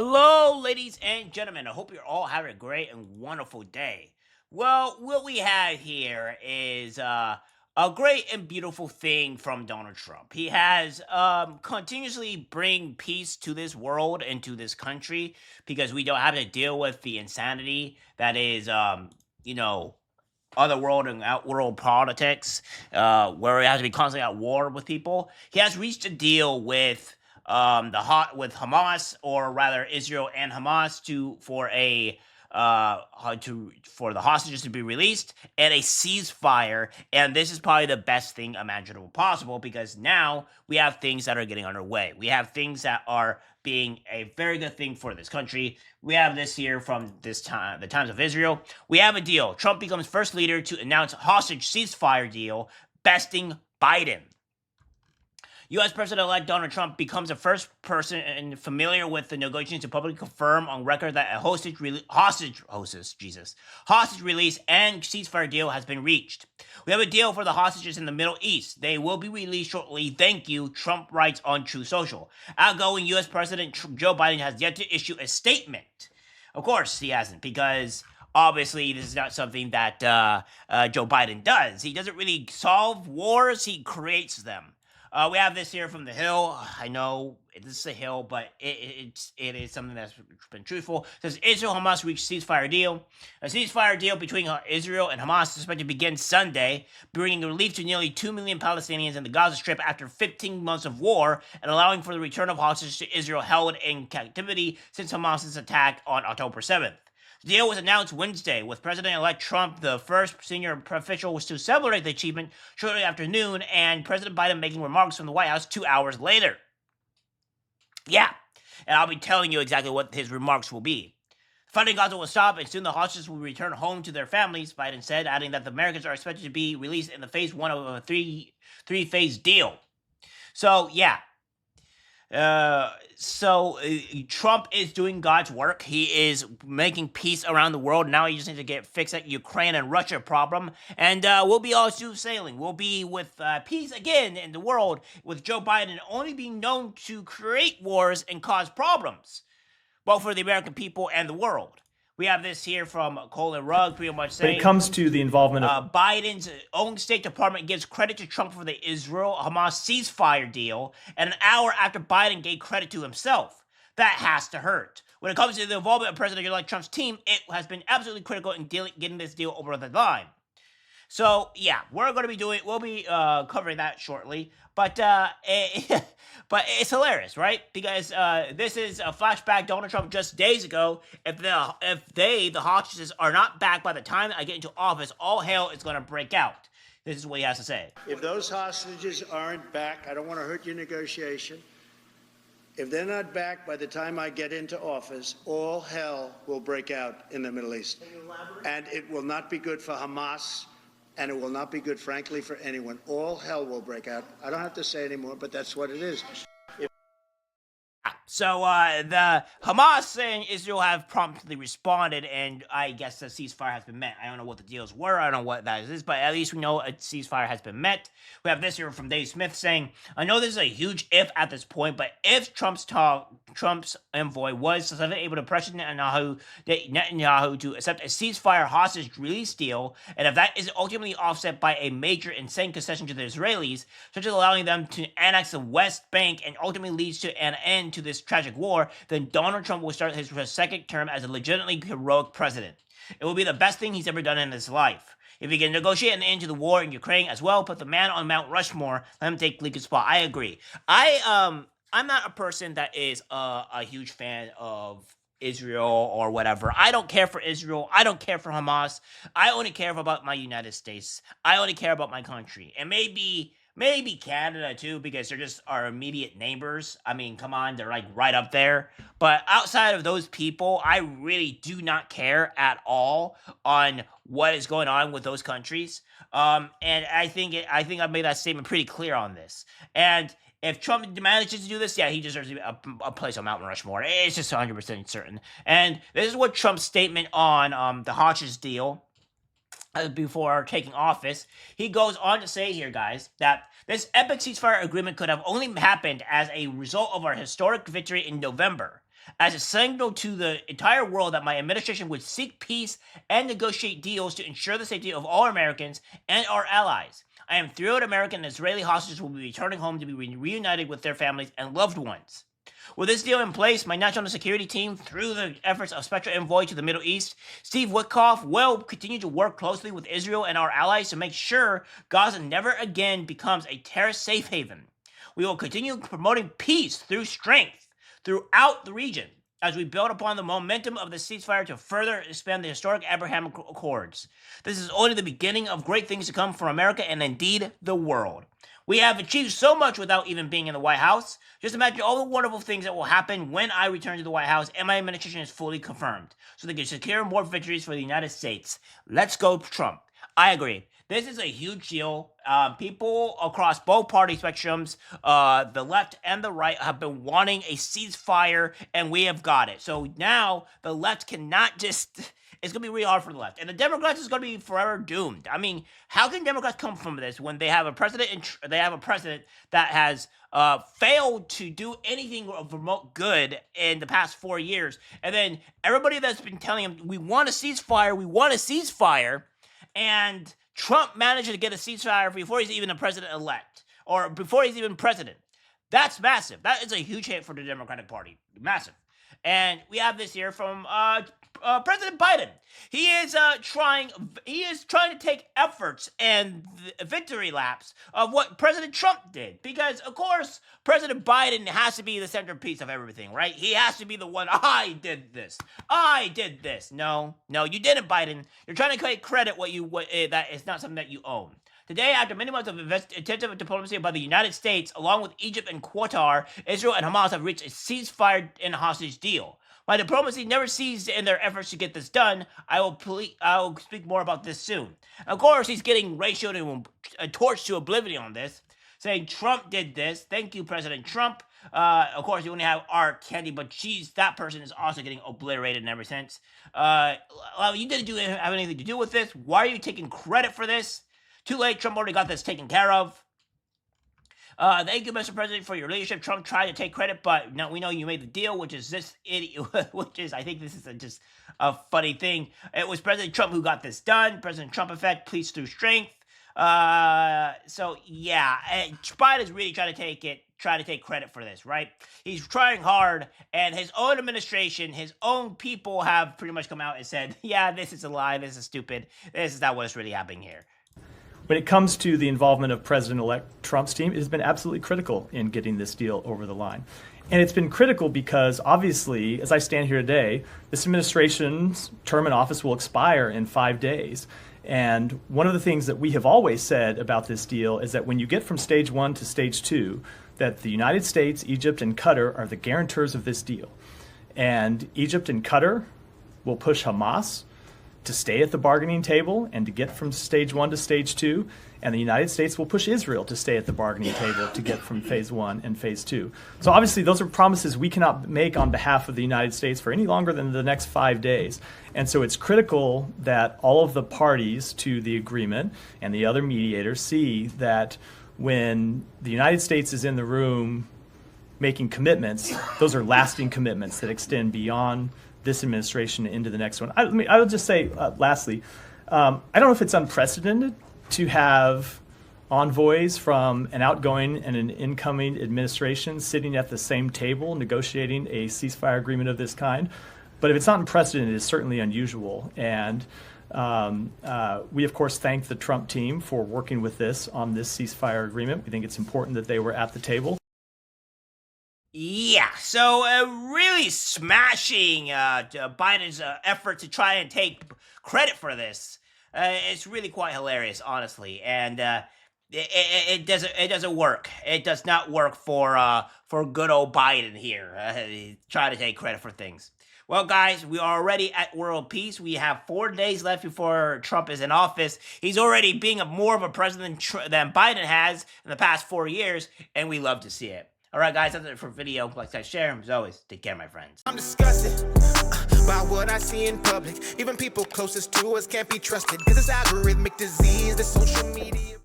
Hello, ladies and gentlemen. I hope you're all having a great and wonderful day. Well, what we have here is a great and beautiful thing from Donald Trump. He has continuously bring peace to this world and to this country because we don't have to deal with the insanity that is, you know, other world and outworld politics, where he has to be constantly at war with people. He has reached a deal with with Hamas, or rather Israel and Hamas, for the hostages to be released and a ceasefire. And this is probably the best thing imaginable possible because now we have things that are getting underway. We have things that are being a very good thing for this country. We have this here from this time, the Times of Israel. We have a deal. Trump becomes first leader to announce hostage ceasefire deal, besting Biden. U.S. President-elect Donald Trump becomes the first person familiar with the negotiations to publicly confirm on record that a hostage release and ceasefire deal has been reached. We have a deal for the hostages in the Middle East. They will be released shortly. Thank you, Trump writes on Truth Social. Outgoing U.S. President Joe Biden has yet to issue a statement. Of course, he hasn't, because obviously this is not something that Joe Biden does. He doesn't really solve wars; he creates them. We have this here from The Hill. I know this is a Hill, but it is something that's been truthful. It says Israel-Hamas reached ceasefire deal. A ceasefire deal between Israel and Hamas is expected to begin Sunday, bringing relief to nearly 2 million Palestinians in the Gaza Strip after 15 months of war and allowing for the return of hostages to Israel held in captivity since Hamas's attack on October 7th. The deal was announced Wednesday, with President-elect Trump, the first senior official to celebrate the achievement, shortly after noon, and President Biden making remarks from the White House 2 hours later. Yeah, and I'll be telling you exactly what his remarks will be. Fighting Gaza will stop, and soon the hostages will return home to their families, Biden said, adding that the Americans are expected to be released in the phase one of a three-phase deal. So, yeah. Trump is doing God's work. He is making peace around the world. Now he just needs to get fixed that Ukraine and Russia problem, and we'll be all smooth sailing. We'll be with peace again in the world, with Joe Biden only being known to create wars and cause problems, both for the American people and the world. We have this here from Colin Rugg, pretty much saying, when it comes to the involvement of Biden's own State Department gives credit to Trump for the Israel-Hamas ceasefire deal, and an hour after Biden gave credit to himself. That has to hurt. When it comes to the involvement of President-elect Trump's team, it has been absolutely critical in getting this deal over the line. So, yeah, we'll be covering that shortly. But but it's hilarious, right? Because this is a flashback. Donald Trump just days ago. If the hostages are not back by the time I get into office, all hell is going to break out. This is what he has to say. If those hostages aren't back, I don't want to hurt your negotiation. If they're not back by the time I get into office, all hell will break out in the Middle East. And it will not be good for Hamas. And it will not be good, frankly, for anyone. All hell will break out. I don't have to say anymore, but that's what it is. So the Hamas and Israel have promptly responded, and I guess the ceasefire has been met. I don't know what the deals were. I don't know what that is, but at least we know a ceasefire has been met. We have this here from Dave Smith saying, I know this is a huge if at this point, but if Trump's envoy was suddenly able to pressure Netanyahu to accept a ceasefire hostage release deal, and if that is ultimately offset by a major insane concession to the Israelis, such as allowing them to annex the West Bank and ultimately leads to an end to this tragic war, then Donald Trump will start his second term as a legitimately heroic president. It will be the best thing he's ever done in his life. If he can negotiate an end to the war in Ukraine as well, put the man on Mount Rushmore, let him take Lincoln's spot. I agree. I'm not a person that is a huge fan of Israel or whatever. I don't care for Israel. I don't care for Hamas. I only care about my United States. I only care about my country. And maybe Canada too, because they're just our immediate neighbors. I mean, come on, they're like right up there. But outside of those people, I really do not care at all on what is going on with those countries. And I think I've made that statement pretty clear on this. And if Trump manages to do this, yeah, he deserves a place on Mount Rushmore. It's just 100% certain. And this is what Trump's statement on the Hodges deal before taking office. He goes on to say here, guys, that this epic ceasefire agreement could have only happened as a result of our historic victory in November. as a signal to the entire world that my administration would seek peace and negotiate deals to ensure the safety of all Americans and our allies. I am thrilled American and Israeli hostages will be returning home to be reunited with their families and loved ones. With this deal in place, my national security team, through the efforts of Special Envoy to the Middle East, Steve Witkoff, will continue to work closely with Israel and our allies to make sure Gaza never again becomes a terrorist safe haven. We will continue promoting peace through strength throughout the region as we build upon the momentum of the ceasefire to further expand the historic Abraham Accords. This is only the beginning of great things to come for America and indeed the world. We have achieved so much without even being in the White House. Just imagine all the wonderful things that will happen when I return to the White House and my administration is fully confirmed, so they can secure more victories for the United States. Let's go, Trump. I agree. This is a huge deal. People across both party spectrums, the left and the right, have been wanting a ceasefire, and we have got it. So now the left cannot just... It's going to be really hard for the left. And the Democrats is going to be forever doomed. I mean, how can Democrats come from this when they have a president that has failed to do anything of remote good in the past 4 years? And then everybody that's been telling him, we want a ceasefire, and Trump managed to get a ceasefire before he's even a president-elect, or before he's even president. That's massive. That is a huge hit for the Democratic Party. Massive. And we have this here from President Biden. He is trying to take efforts and victory laps of what President Trump did, because of course President Biden has to be the centerpiece of everything, right? He has to be the one. I did this. No, you didn't, Biden. You're trying to take credit that is not something that you own. Today, after many months of intensive diplomacy by the United States, along with Egypt and Qatar, Israel and Hamas have reached a ceasefire and hostage deal. My diplomacy never ceased in their efforts to get this done. I will speak more about this soon. Of course, he's getting ratioed and torched to oblivion on this, saying Trump did this. Thank you, President Trump. Of course, you only have R. Candy, but that person is also getting obliterated in every sense. You didn't have anything to do with this. Why are you taking credit for this? Too late, Trump already got this taken care of. Thank you, Mr. President, for your leadership. Trump tried to take credit, but now we know you made the deal, which is this idiot, I think this is just a funny thing. It was President Trump who got this done. President Trump effect, peace through strength. So yeah, Biden's really trying to take credit for this, right? He's trying hard, and his own administration, his own people have pretty much come out and said, yeah, this is a lie, this is stupid, this is not what's really happening here. When it comes to the involvement of President-elect Trump's team, it has been absolutely critical in getting this deal over the line. And it's been critical because, obviously, as I stand here today, this administration's term in office will expire in 5 days. And one of the things that we have always said about this deal is that when you get from stage 1 to stage 2, that the United States, Egypt, and Qatar are the guarantors of this deal. And Egypt and Qatar will push Hamas to stay at the bargaining table and to get from stage 1 to stage 2, and the United States will push Israel to stay at the bargaining table to get from phase 1 and phase 2. So obviously those are promises we cannot make on behalf of the United States for any longer than the next 5 days. And so it's critical that all of the parties to the agreement and the other mediators see that when the United States is in the room making commitments, those are lasting commitments that extend beyond this administration into the next one. I will just say, lastly, I don't know if it's unprecedented to have envoys from an outgoing and an incoming administration sitting at the same table negotiating a ceasefire agreement of this kind. But if it's not unprecedented, it's certainly unusual. And we, of course, thank the Trump team for working with this on this ceasefire agreement. We think it's important that they were at the table. Yeah, so really smashing Biden's effort to try and take credit for this. It's really quite hilarious, honestly, and it doesn't work. It does not work for good old Biden here. Try to take credit for things. Well, guys, we are already at world peace. We have 4 days left before Trump is in office. He's already being more of a president than Biden has in the past 4 years, and we love to see it. All right, guys, that's it for the video. Like, share, and as always, take care, my friends. I'm disgusted by what I see in public. Even people closest to us can't be trusted because it's algorithmic disease, the social media.